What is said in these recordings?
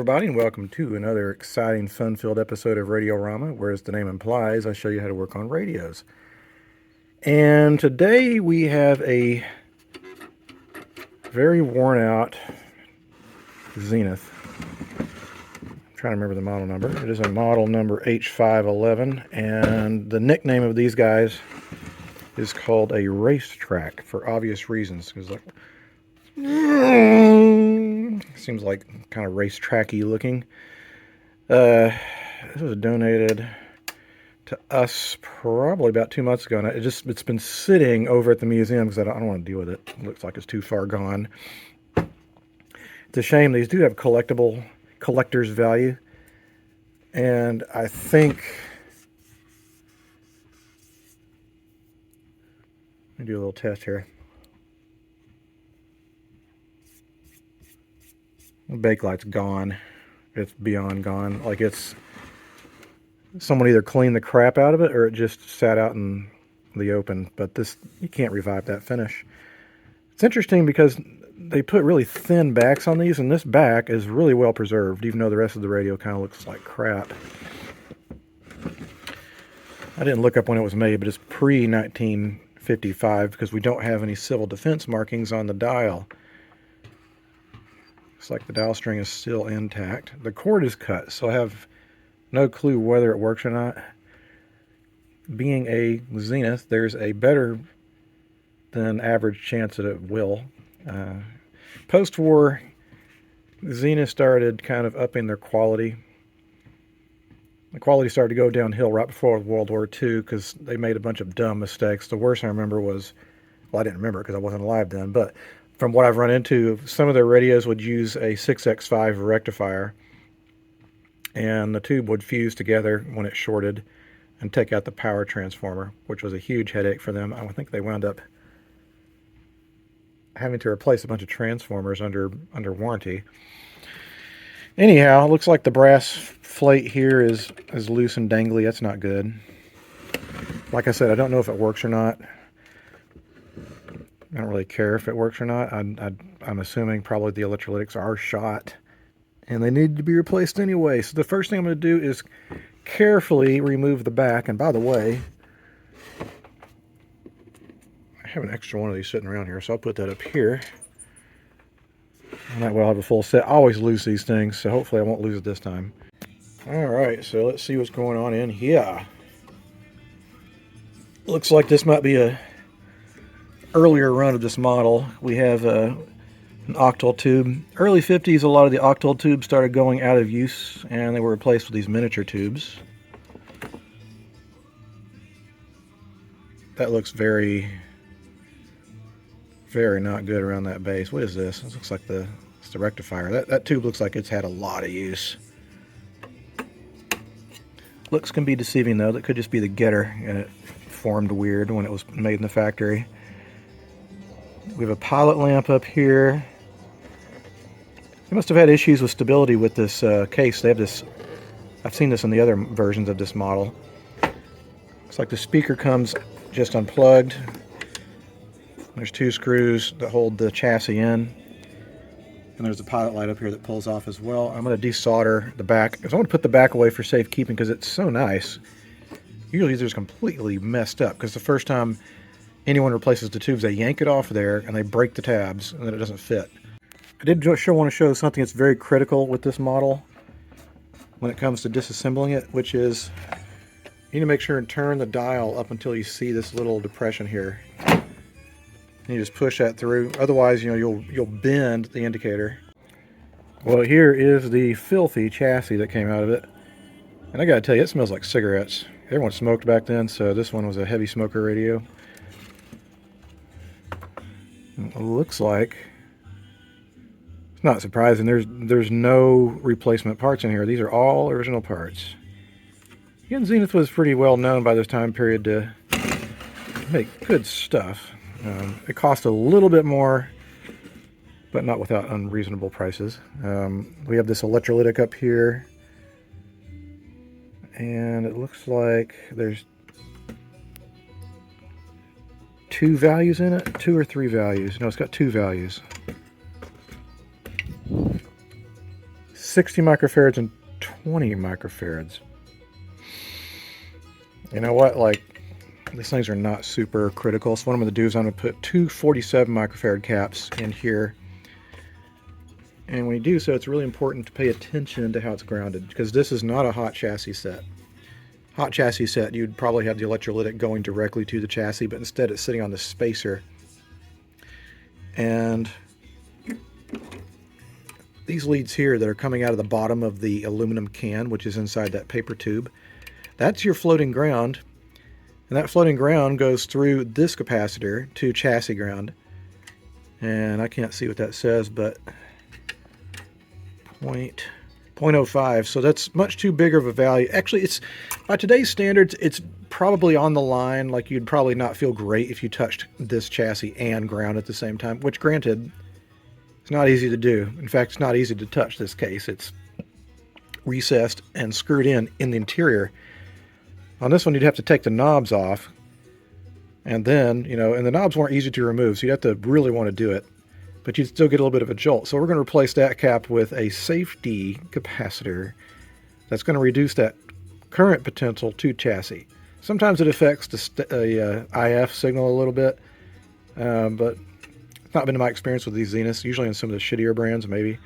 everybody, and welcome to another exciting, fun-filled episode of Radiorama, where, as the name implies, I show you how to work on radios. And today we have a very worn-out Zenith. I'm trying to remember the model number. It is a model number H511, and the nickname of these guys is called a Racetrack for obvious reasons, because like seems like kind of racetracky looking. This was donated to us probably about 2 months ago, and it's been sitting over at the museum because I don't want to deal with it. It looks like it's too far gone. It's a shame. These do have collector's value, and I think let me do a little test here. The bakelight's gone. It's beyond gone. Like it's someone either cleaned the crap out of it or it just sat out in the open. But this, you can't revive that finish. It's interesting because they put really thin backs on these, and this back is really well preserved, even though the rest of the radio kind of looks like crap. I didn't look up when it was made, but it's pre-1955 because we don't have any civil defense markings on the dial. Looks like the dial string is still intact. The cord is cut, so I have no clue whether it works or not. Being a Zenith, there's a better than average chance that it will. Post-war, Zenith started kind of upping their quality. The quality started to go downhill right before World War II because they made a bunch of dumb mistakes. The worst I remember was, well, I didn't remember it because I wasn't alive then, but from what I've run into, some of their radios would use a 6x5 rectifier, and the tube would fuse together when it shorted and take out the power transformer, which was a huge headache for them. I think they wound up having to replace a bunch of transformers under warranty. Anyhow, it looks like the brass flate here is loose and dangly. That's not good. Like I said, I don't know if it works or not. I don't really care if it works or not. I'm assuming probably the electrolytics are shot and they need to be replaced anyway. So the first thing I'm going to do is carefully remove the back. And by the way, I have an extra one of these sitting around here, so I'll put that up here. And that way I'll have a full set. I always lose these things, so hopefully I won't lose it this time. Alright, so let's see what's going on in here. Looks like this might be a earlier run of this model. We have an octal tube. Early 50s, a lot of the octal tubes started going out of use, and they were replaced with these miniature tubes. That looks very, very not good around that base. What is this? This looks like it's the rectifier. That tube looks like it's had a lot of use. Looks can be deceiving though. That could just be the getter, and it formed weird when it was made in the factory. We have a pilot lamp up here. They must have had issues with stability with this case. They have this, I've seen this in the other versions of this model. Looks like the speaker comes just unplugged. There's two screws that hold the chassis in. And there's a pilot light up here that pulls off as well. I'm going to desolder the back. I want to put the back away for safekeeping because it's so nice. Usually these are just completely messed up because the first time anyone replaces the tubes, they yank it off there and they break the tabs and then it doesn't fit. I did want to show something that's very critical with this model when it comes to disassembling it, which is you need to make sure and turn the dial up until you see this little depression here. And you just push that through. Otherwise, you'll bend the indicator. Well, here is the filthy chassis that came out of it. And I gotta tell you, it smells like cigarettes. Everyone smoked back then, so this one was a heavy smoker radio. It looks like, it's not surprising, there's no replacement parts in here. These are all original parts. Again, Zenith was pretty well known by this time period to make good stuff. It cost a little bit more, but not without unreasonable prices. We have this electrolytic up here, and it looks like there's 2 values in it, 2 or 3 values. No, it's got 2 values. 60 microfarads and 20 microfarads. You know what? Like, these things are not super critical. So what I'm going to do is I'm going to put two 47 microfarad caps in here. And when you do so, it's really important to pay attention to how it's grounded, because this is not a hot chassis set. Hot chassis set, you'd probably have the electrolytic going directly to the chassis, but instead it's sitting on the spacer. And these leads here that are coming out of the bottom of the aluminum can, which is inside that paper tube, that's your floating ground. And that floating ground goes through this capacitor to chassis ground. And I can't see what that says, but 0.05. So that's much too big of a value. Actually, it's by today's standards, it's probably on the line. Like, you'd probably not feel great if you touched this chassis and ground at the same time, which, granted, it's not easy to do. In fact, it's not easy to touch this case. It's recessed and screwed in the interior. On this one, you'd have to take the knobs off, and then, you know, and the knobs weren't easy to remove, so you'd have to really want to do it, but you'd still get a little bit of a jolt. So we're going to replace that cap with a safety capacitor that's going to reduce that current potential to chassis. Sometimes it affects the IF signal a little bit, but it's not been my experience with these Zeniths. Usually in some of the shittier brands, maybe.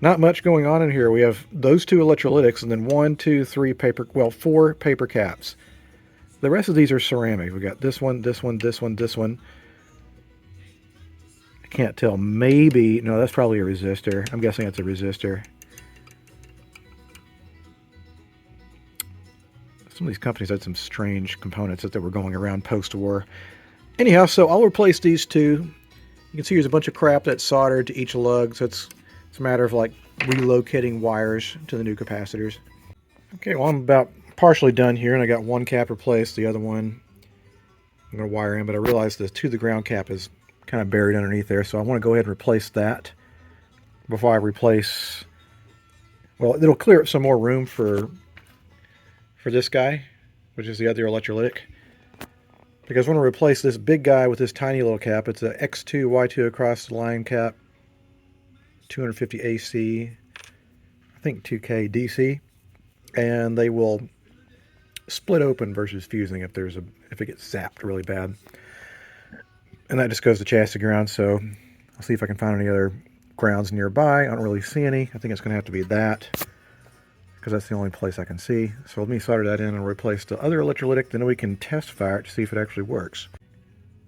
Not much going on in here. We have those two electrolytics and then 4 paper caps. The rest of these are ceramic. We got this one, this one, this one, this one. I can't tell. Maybe, no, that's probably a resistor. I'm guessing it's a resistor. Some of these companies had some strange components that they were going around post-war. Anyhow, so I'll replace these two. You can see there's a bunch of crap that's soldered to each lug, so it's a matter of like relocating wires to the new capacitors. Okay, well, I'm about partially done here, and I got one cap replaced. The other one I'm going to wire in, but I realized the to the ground cap is kind of buried underneath there, so I want to go ahead and replace that before I replace. Well, it'll clear up some more room for this guy, which is the other electrolytic, because I want to replace this big guy with this tiny little cap. It's a X2 Y2 across the line cap, 250 AC, I think 2K DC, and they will split open versus fusing if it gets zapped really bad. And that just goes to chassis ground, so I'll see if I can find any other grounds nearby. I don't really see any. I think it's going to have to be that, because that's the only place I can see. So let me solder that in and replace the other electrolytic, then we can test fire it to see if it actually works.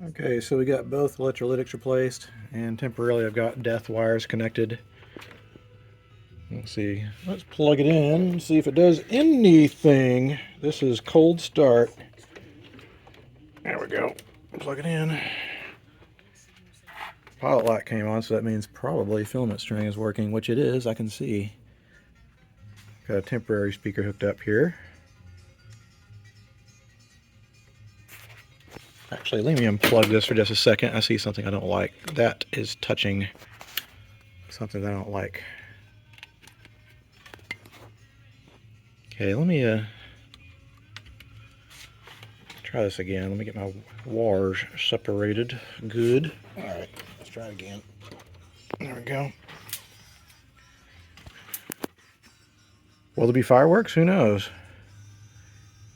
Okay, so we got both electrolytics replaced, and temporarily I've got death wires connected. Let's see. Let's plug it in and see if it does anything. This is cold start. There we go. Plug it in. Pilot light came on, so that means probably filament string is working, which it is. I can see. Got a temporary speaker hooked up here. Actually, let me unplug this for just a second. I see something I don't like. That is touching something that I don't like. Okay, let me try this again. Let me get my wires separated. Good. Alright, let's try it again. There we go. Will there be fireworks? Who knows?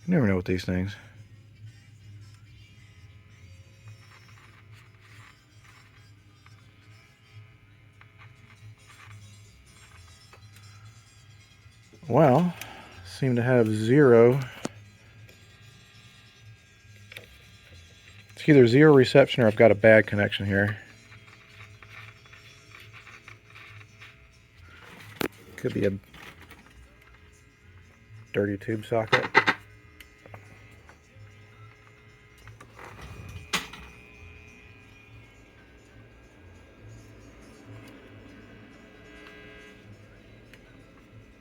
You never know with these things. Well, seem to have zero. It's either zero reception or I've got a bad connection here. Could be a dirty tube socket.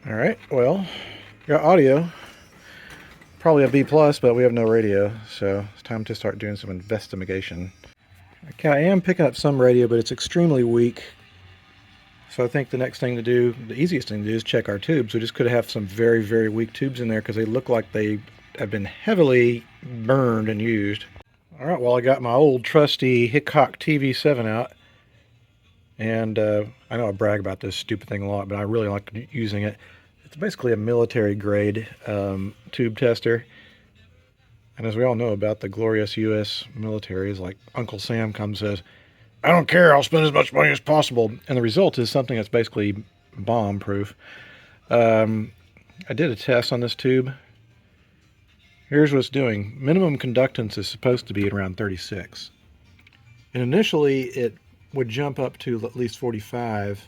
Alright, well, got audio. Probably a B+, but we have no radio, so it's time to start doing some investigation. Okay, I am picking up some radio, but it's extremely weak. So I think the next thing to do, the easiest thing to do, is check our tubes. We just could have some very, very weak tubes in there because they look like they have been heavily burned and used. Alright, well, I got my old trusty Hickok TV7 out. And I know I brag about this stupid thing a lot, but I really like using it. It's basically a military grade tube tester. And as we all know about the glorious U.S. military, is like Uncle Sam comes and says, I don't care, I'll spend as much money as possible. And the result is something that's basically bomb proof. I did a test on this tube. Here's what it's doing. Minimum conductance is supposed to be at around 36. And initially it would jump up to at least 45.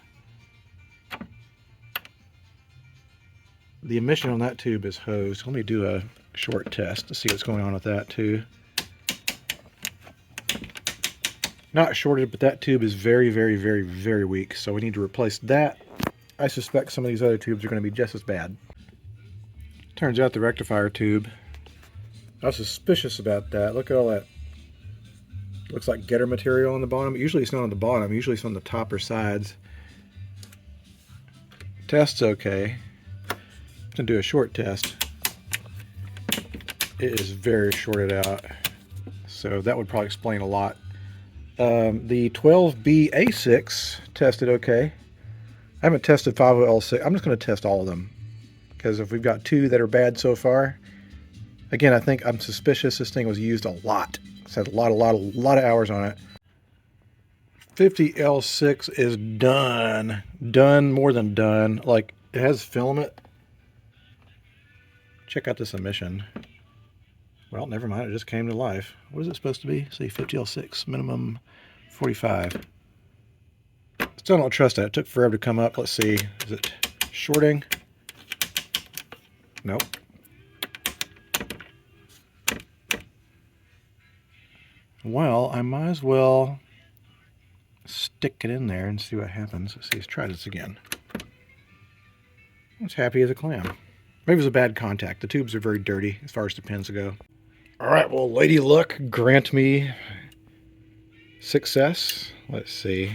The emission on that tube is hosed. Let me do a short test to see what's going on with that too. Not shorted, but that tube is very, very, very, very weak. So we need to replace that. I suspect some of these other tubes are going to be just as bad. Turns out the rectifier tube, I was suspicious about that. Look at all that. Looks like getter material on the bottom. Usually it's not on the bottom. Usually it's on the top or sides. Test's okay. I'm going to do a short test. It is very shorted out. So that would probably explain a lot. The 12B-A6 tested okay. I haven't tested 50L6. I'm just going to test all of them. Because if we've got two that are bad so far, again, I think I'm suspicious this thing was used a lot. It's had a lot of hours on it. 50L6 is done. Done, more than done. Like, it has filament. Check out this emission. Well, never mind, it just came to life. What is it supposed to be? See, 50L6, minimum 45. Still don't trust that. It took forever to come up. Let's see. Is it shorting? Nope. Well, I might as well stick it in there and see what happens. Let's see, let's try this again. I'm as happy as a clam. Maybe it was a bad contact. The tubes are very dirty as far as the pins go. All right, well, Lady Luck, grant me success. Let's see.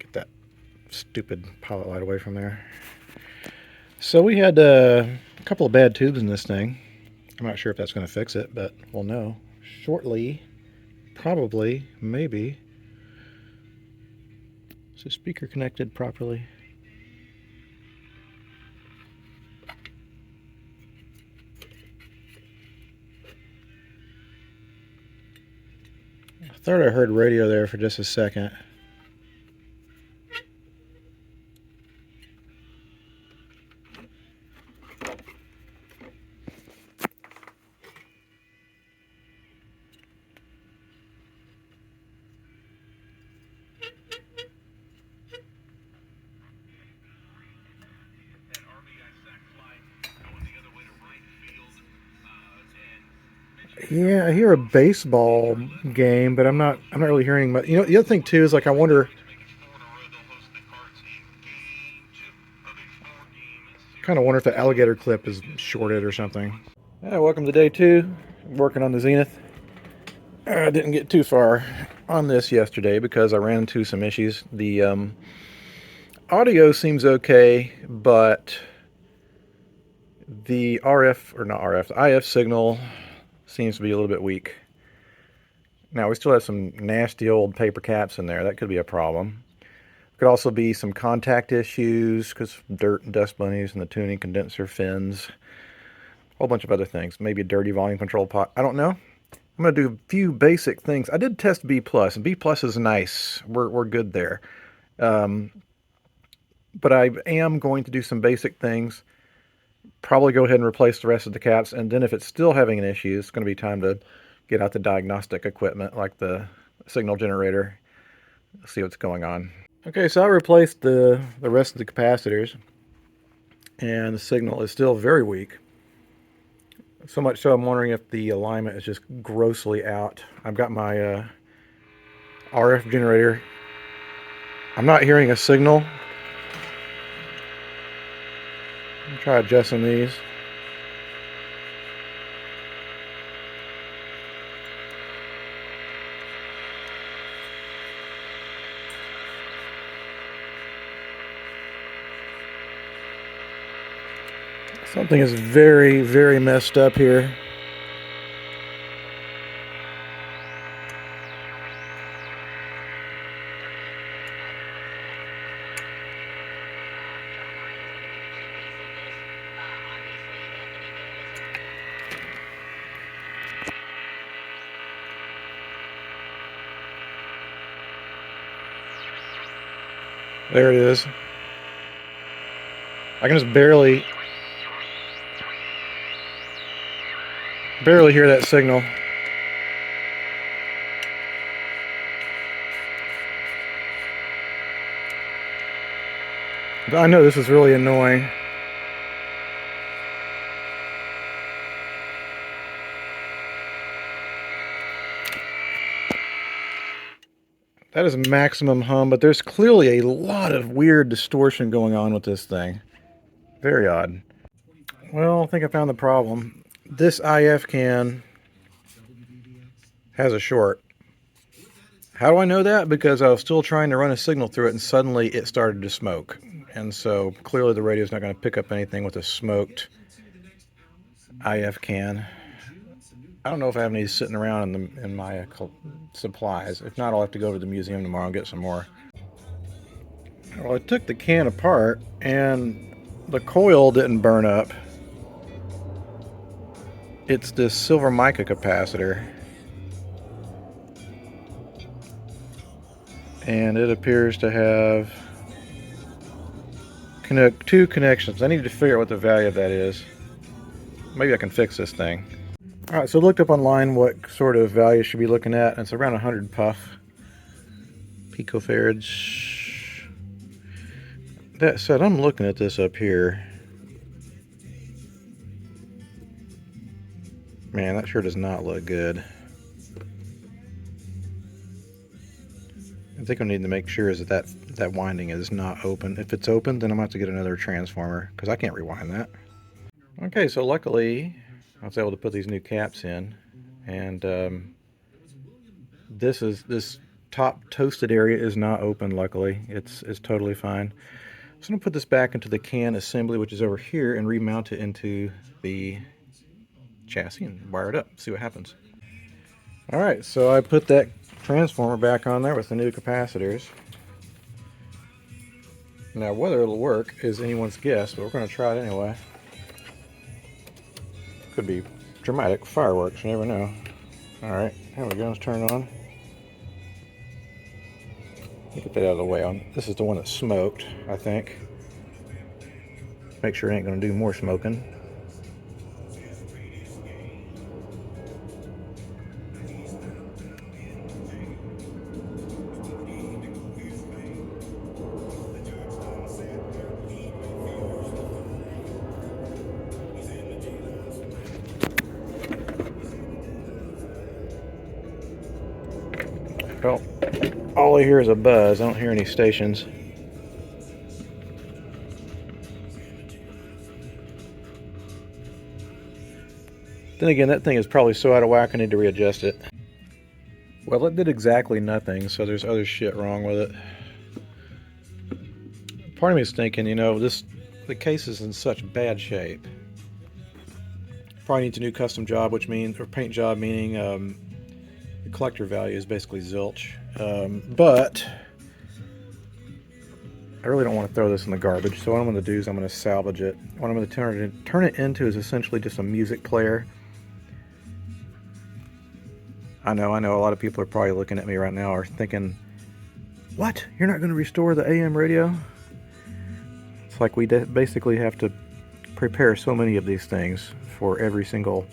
Get that stupid pilot light away from there. So we had a couple of bad tubes in this thing. I'm not sure if that's going to fix it, but we'll know shortly. Probably, maybe. Is the speaker connected properly? I thought I heard radio there for just a second. Yeah, I hear a baseball game, but I'm not really hearing much. You know, the other thing too is like I wonder, kind of wonder if the alligator clip is shorted or something. Yeah, welcome to day 2. Working on the Zenith. I didn't get too far on this yesterday because I ran into some issues. The audio seems okay, but the RF, or not RF, the IF signal seems to be a little bit weak. Now, we still have some nasty old paper caps in there. That could be a problem. Could also be some contact issues because dirt and dust bunnies and the tuning condenser fins. A whole bunch of other things. Maybe a dirty volume control pot. I don't know. I'm going to do a few basic things. I did test B+, and B+ is nice. We're good there. But I am going to do some basic things. Probably go ahead and replace the rest of the caps, and then if it's still having an issue, it's going to be time to get out the diagnostic equipment like the signal generator, see what's going on. Okay, so I replaced the rest of the capacitors, and the signal is still very weak. So much so I'm wondering if the alignment is just grossly out. I've got my RF generator. I'm not hearing a signal. Try adjusting these. Something is very, very messed up here. There it is. I can just barely hear that signal. But I know this is really annoying. That is maximum hum, but there's clearly a lot of weird distortion going on with this thing. Very odd. Well, I think I found the problem. This IF can has a short. How do I know that? Because I was still trying to run a signal through it and suddenly it started to smoke. And so clearly the radio's not going to pick up anything with a smoked IF can. I don't know if I have any sitting around in my supplies. If not, I'll have to go to the museum tomorrow and get some more. Well, I took the can apart and the coil didn't burn up. It's this silver mica capacitor. And it appears to have two connections. I need to figure out what the value of that is. Maybe I can fix this thing. Alright, so I looked up online what sort of value should be looking at, and it's around 100 puff picofarads. That said, I'm looking at this up here. Man, that sure does not look good. I think I need to make sure is that winding is not open. If it's open, then I'm going to have to get another transformer, because I can't rewind that. Okay, so luckily I was able to put these new caps in, and this top toasted area is not open. Luckily, it's totally fine. So I'm gonna put this back into the can assembly, which is over here, and remount it into the chassis and wire it up. See what happens. All right, so I put that transformer back on there with the new capacitors. Now, whether it'll work is anyone's guess, but we're going to try it anyway. Could be dramatic fireworks, you never know. Alright, here we go, let's turn it on. Get that out of the way. This is the one that smoked, I think. Make sure it ain't going to do more smoking. Well, all I hear is a buzz. I don't hear any stations. Then again, that thing is probably so out of whack I need to readjust it. Well, it did exactly nothing, so there's other shit wrong with it. Part of me is thinking, you know, the case is in such bad shape. Probably needs a new custom job, which means, or paint job, meaning the collector value is basically zilch. But I really don't want to throw this in the garbage, so what I'm going to do is I'm going to salvage it. What I'm going to turn it into is essentially just a music player. I know a lot of people are probably looking at me right now or thinking, what? You're not going to restore the AM radio? It's like we basically have to prepare so many of these things for every single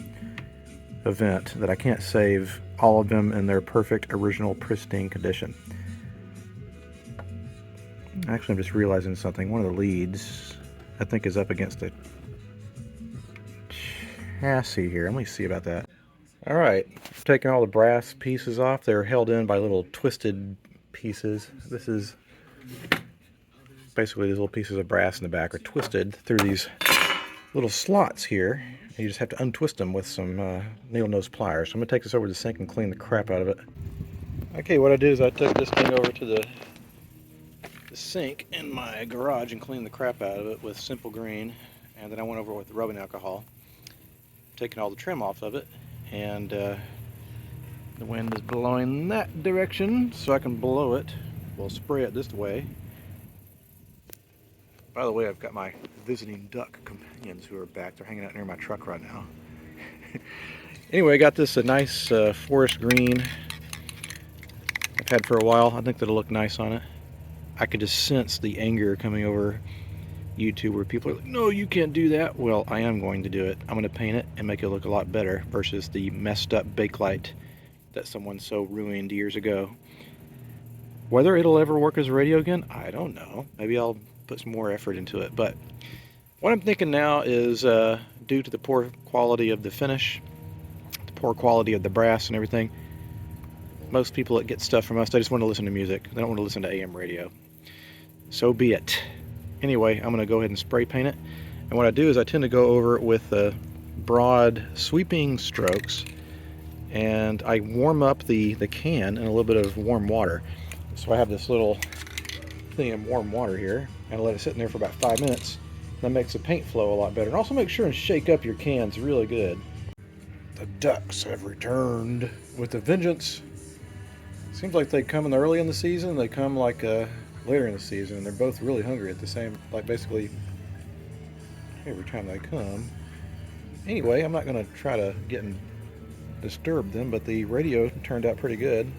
event that I can't save all of them in their perfect, original, pristine condition. Actually, I'm just realizing something. One of the leads, I think, is up against the chassis here. Let me see about that. Alright, taking all the brass pieces off. They're held in by little twisted pieces. This is basically these little pieces of brass in the back are twisted through these little slots here. You just have to untwist them with some needle nose pliers. So I'm going to take this over to the sink and clean the crap out of it. Okay, what I did is I took this thing over to the sink in my garage and cleaned the crap out of it with Simple Green, and then I went over with rubbing alcohol, taking all the trim off of it, and the wind is blowing that direction, so I can blow it. We'll spray it this way. By the way, I've got my visiting duck companions who are back. They're hanging out near my truck right now. Anyway, I got this a nice forest green I've had for a while. I think that'll look nice on it. I could just sense the anger coming over YouTube where people are like, no, you can't do that. Well, I am going to do it. I'm going to paint it and make it look a lot better versus the messed up bakelite that someone so ruined years ago. Whether it'll ever work as a radio again, I don't know. Maybe I'll put some more effort into it. But what I'm thinking now is due to the poor quality of the finish, the poor quality of the brass and everything, most people that get stuff from us, they just want to listen to music. They don't want to listen to AM radio. So be it. Anyway, I'm going to go ahead and spray paint it. And what I do is I tend to go over it with broad sweeping strokes, and I warm up the can in a little bit of warm water. So I have this little thing of warm water here, and I let it sit in there for about 5 minutes. That makes the paint flow a lot better. And also make sure and shake up your cans really good. The ducks have returned with a vengeance. Seems like they come in early in the season, they come like later in the season, and they're both really hungry at the same, like basically every time they come. Anyway, I'm not going to try to get and disturb them, but the radio turned out pretty good.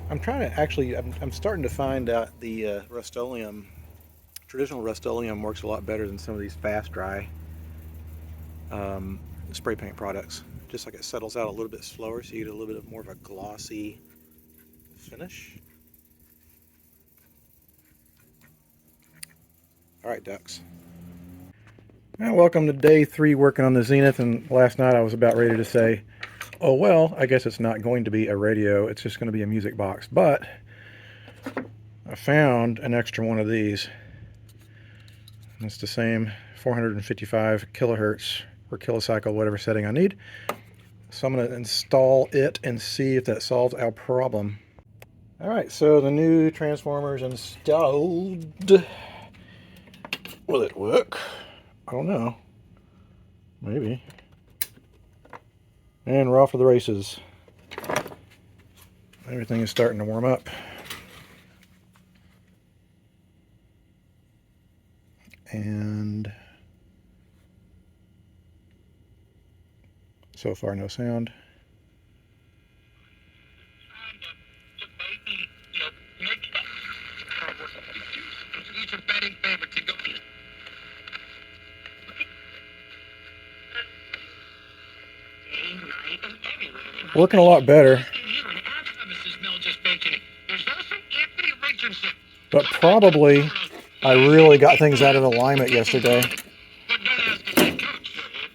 I'm trying to actually, I'm starting to find out the Rust-Oleum, traditional Rust-Oleum works a lot better than some of these fast dry spray paint products. Just like it settles out a little bit slower, so you get a little bit more of a glossy finish. Alright, ducks. Well, welcome to day 3 working on the Zenith, and last night I was about ready to say, oh well, I guess it's not going to be a radio, it's just going to be a music box. But I found an extra one of these. It's the same 455 kilohertz or kilocycle, whatever setting I need. So I'm going to install it and see if that solves our problem. Alright, so the new transformer's installed. Will it work? I don't know. Maybe. And we're off for the races. Everything is starting to warm up. And so far no sound. Working a lot better. But probably I really got things out of alignment yesterday.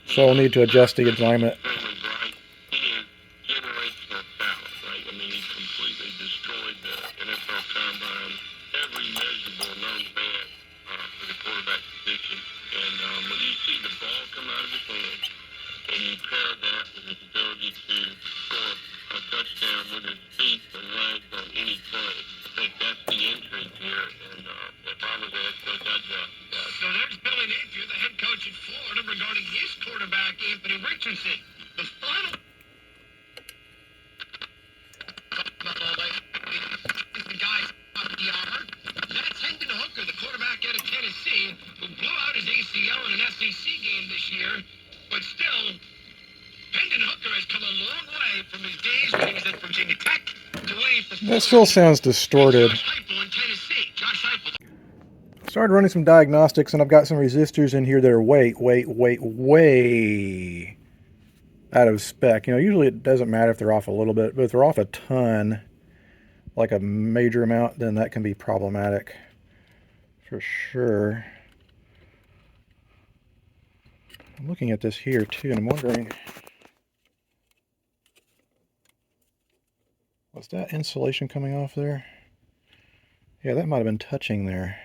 So I'll need to adjust the alignment. That still sounds distorted. Started running some diagnostics, and I've got some resistors in here that are way out of spec. You know, usually it doesn't matter if they're off a little bit, but if they're off a ton, like a major amount, then that can be problematic for sure. I'm looking at this here too, and I'm wondering, was that insulation coming off there? Yeah, that might have been touching there.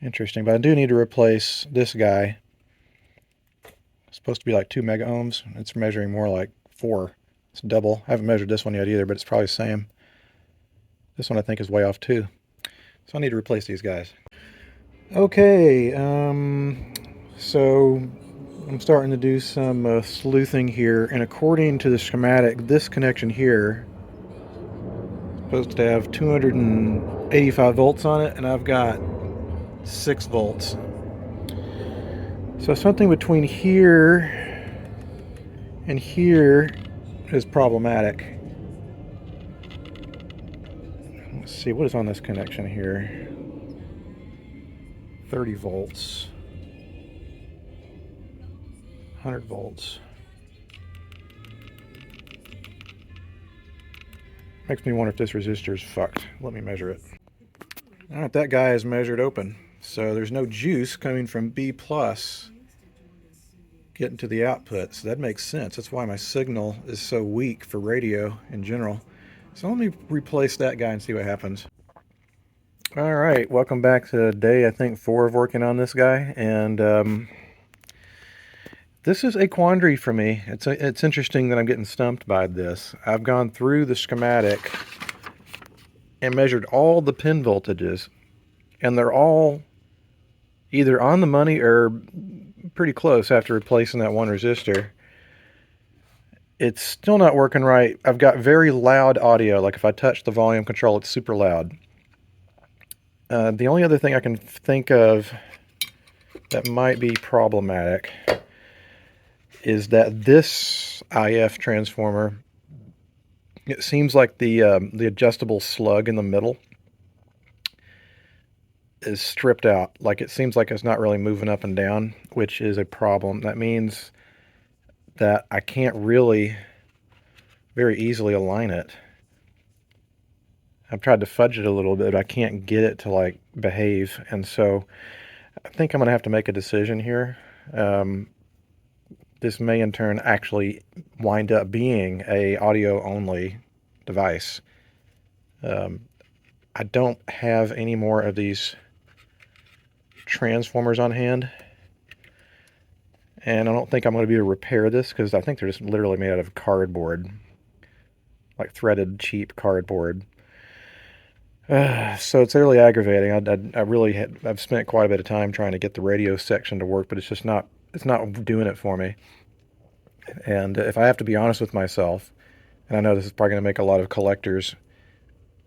Interesting, but I do need to replace this guy. It's supposed to be like 2 mega ohms. It's measuring more like 4. It's double. I haven't measured this one yet either, but it's probably the same. This one I think is way off too. So I need to replace these guys. Okay, so I'm starting to do some sleuthing here, and according to the schematic, this connection here is supposed to have 285 volts on it, and I've got 6 volts. So something between here and here is problematic. see what is on this connection here. 30 volts, 100 volts. Makes me wonder if this resistor is fucked. Let me measure it. All right, that guy is measured open. So there's no juice coming from B plus getting to the output. So that makes sense. That's why my signal is so weak for radio in general. So let me replace that guy and see what happens. All right, welcome back to day, I think, 4 of working on this guy. And this is a quandary for me. It's interesting that I'm getting stumped by this. I've gone through the schematic and measured all the pin voltages, and they're all either on the money or pretty close after replacing that one resistor. It's still not working right. I've got very loud audio. Like if I touch the volume control, it's super loud. The only other thing I can think of that might be problematic is that this IF transformer, it seems like the adjustable slug in the middle is stripped out. Like it seems like it's not really moving up and down, which is a problem. That means that I can't really very easily align it. I've tried to fudge it a little bit, but I can't get it to like behave. And so I think I'm going to have to make a decision here. This may in turn actually wind up being a audio only device. I don't have any more of these transformers on hand, and I don't think I'm going to be able to repair this because I think they're just literally made out of cardboard, like threaded cheap cardboard. So it's really aggravating. I've spent quite a bit of time trying to get the radio section to work, but it's not doing it for me. And if I have to be honest with myself, and I know this is probably going to make a lot of collectors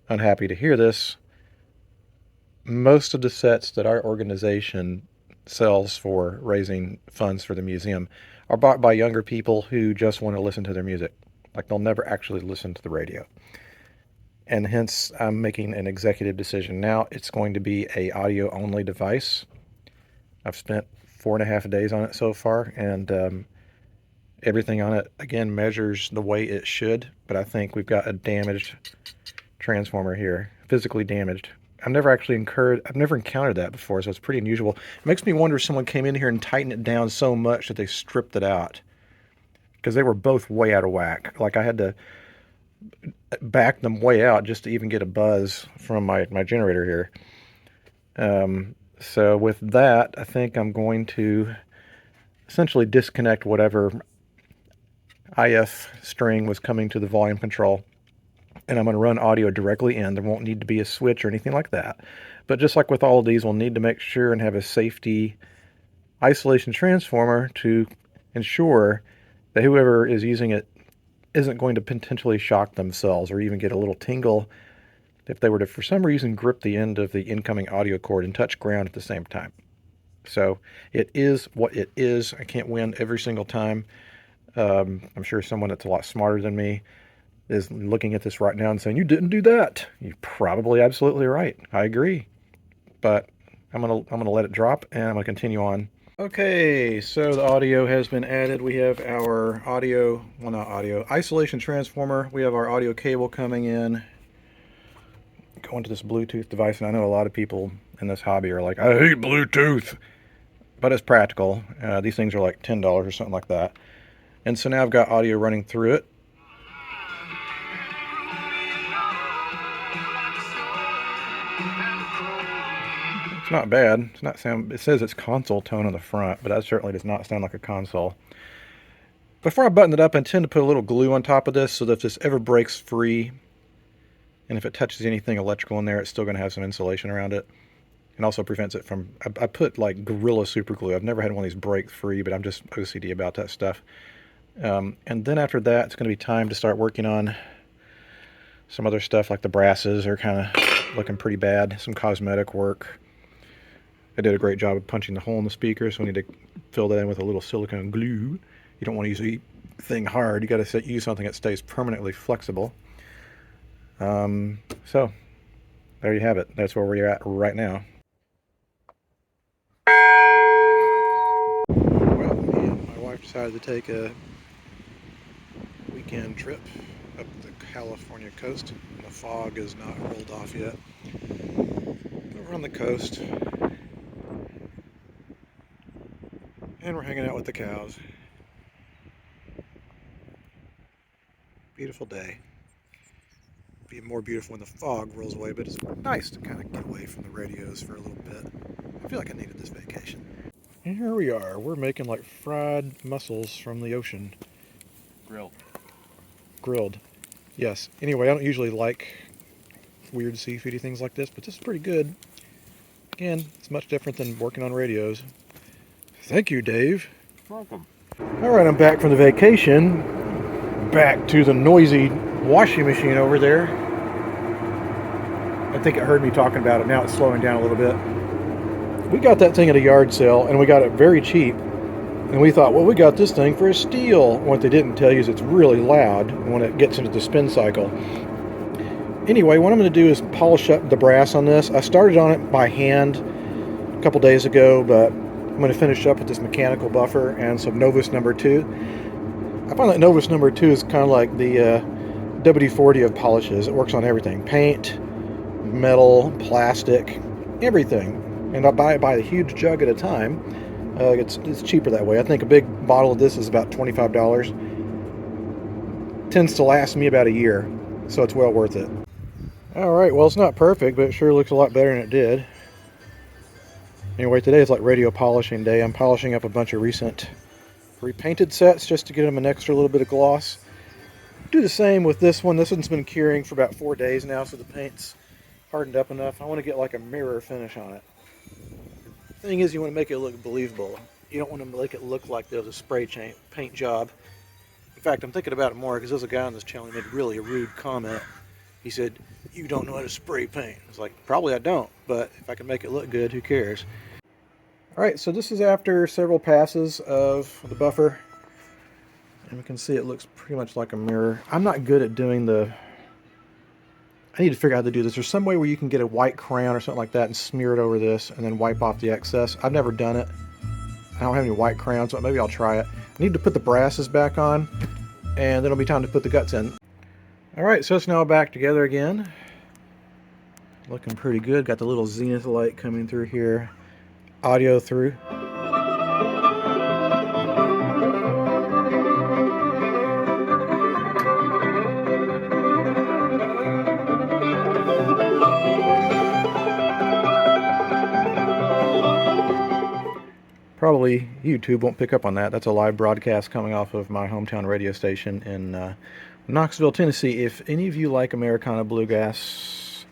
unhappy to hear this, most of the sets that our organization sells for raising funds for the museum are bought by younger people who just want to listen to their music. Like they'll never actually listen to the radio. And hence I'm making an executive decision now. It's going to be a audio only device. I've spent 4.5 days on it so far, and everything on it again measures the way it should, but I think we've got a damaged transformer here, physically damaged. I've never encountered that before, so it's pretty unusual. It makes me wonder if someone came in here and tightened it down so much that they stripped it out, because they were both way out of whack. Like I had to back them way out just to even get a buzz from my generator here. So with that, I think I'm going to essentially disconnect whatever IF string was coming to the volume control, and I'm going to run audio directly in. There won't need to be a switch or anything like that. But just like with all of these, we'll need to make sure and have a safety isolation transformer to ensure that whoever is using it isn't going to potentially shock themselves or even get a little tingle if they were to, for some reason, grip the end of the incoming audio cord and touch ground at the same time. So it is what it is. I can't win every single time. I'm sure someone that's a lot smarter than me is looking at this right now and saying, you didn't do that. You're probably absolutely right. I agree. But I'm gonna let it drop, and I'm gonna continue on. Okay, so the audio has been added. We have our isolation transformer. We have our audio cable coming in, going to this Bluetooth device, and I know a lot of people in this hobby are like, I hate Bluetooth, but it's practical. These things are like $10 or something like that. And so now I've got audio running through it. It's not bad. It says it's console tone on the front, but that certainly does not sound like a console. Before I button it up, I intend to put a little glue on top of this so that if this ever breaks free, and if it touches anything electrical in there, it's still going to have some insulation around it. And also prevents it from, I put like Gorilla super glue. I've never had one of these break free, but I'm just OCD about that stuff. And then after that, it's going to be time to start working on some other stuff, like the brasses are kind of looking pretty bad. Some cosmetic work. I did a great job of punching the hole in the speaker, so we need to fill that in with a little silicone glue. You don't want to use anything hard. You got to use something that stays permanently flexible. So there you have it. That's where we're at right now. Well, me and my wife decided to take a weekend trip up the California coast. And the fog is not rolled off yet. But we're on the coast. And we're hanging out with the cows. Beautiful day. Be more beautiful when the fog rolls away, but it's nice to kind of get away from the radios for a little bit. I feel like I needed this vacation. And here we are. We're making like fried mussels from the ocean. Grilled. Yes. Anyway, I don't usually like weird seafoody things like this, but this is pretty good. Again, it's much different than working on radios. Thank you, Dave. Welcome. Alright, I'm back from the vacation. Back to the noisy washing machine over there. I think it heard me talking about it. Now it's slowing down a little bit. We got that thing at a yard sale, and we got it very cheap. And we thought, well, we got this thing for a steal. What they didn't tell you is it's really loud when it gets into the spin cycle. Anyway, what I'm going to do is polish up the brass on this. I started on it by hand a couple days ago, but I'm going to finish up with this mechanical buffer and some Novus number 2. I find that Novus number 2 is kind of like the WD-40 of polishes. It works on everything. Paint, metal, plastic, everything. And I buy it by a huge jug at a time. It's cheaper that way. I think a big bottle of this is about $25. Tends to last me about a year, so it's well worth it. Alright, well, it's not perfect, but it sure looks a lot better than it did. Anyway, today is like radio polishing day. I'm polishing up a bunch of recent repainted sets just to get them an extra little bit of gloss. Do the same with this one. This one's been curing for about 4 days now, so the paint's hardened up enough. I want to get like a mirror finish on it. The thing is, you want to make it look believable. You don't want to make it look like there was a spray paint job. In fact, I'm thinking about it more because there's a guy on this channel who made really a rude comment. He said, "You don't know how to spray paint." I was like, probably I don't, but if I can make it look good, who cares? Alright, so this is after several passes of the buffer. And we can see it looks pretty much like a mirror. I'm not good at doing I need to figure out how to do this. There's some way where you can get a white crayon or something like that and smear it over this and then wipe off the excess. I've never done it. I don't have any white crayons, so maybe I'll try it. I need to put the brasses back on, and then it'll be time to put the guts in. Alright, so it's now back together again. Looking pretty good. Got the little Zenith light coming through here. Audio through. Probably YouTube won't pick up on that. That's a live broadcast coming off of my hometown radio station in Knoxville, Tennessee. If any of you like Americana bluegrass,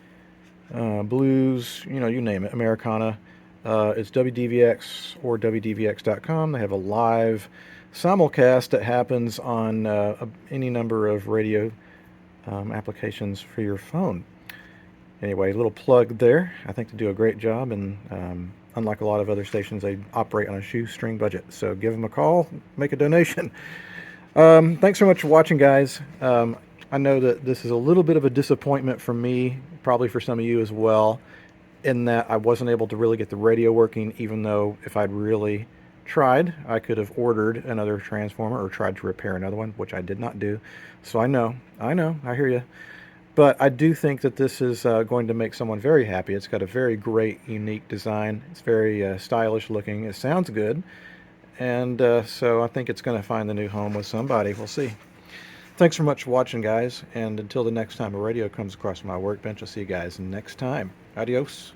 blues, you name it, Americana, it's WDVX or WDVX.com. They have a live simulcast that happens on any number of radio applications for your phone. Anyway, a little plug there. I think they do a great job, and unlike a lot of other stations, they operate on a shoestring budget. So give them a call, make a donation. Thanks so much for watching, guys. I know that this is a little bit of a disappointment for me, probably for some of you as well, in that I wasn't able to really get the radio working, even though if I'd really tried, I could have ordered another transformer or tried to repair another one, which I did not do. So I know, I hear you. But I do think that this is going to make someone very happy. It's got a very great, unique design. It's very stylish looking. It sounds good. And so I think it's going to find the new home with somebody. We'll see. Thanks so much for watching, guys. And until the next time a radio comes across my workbench, I'll see you guys next time. Adios.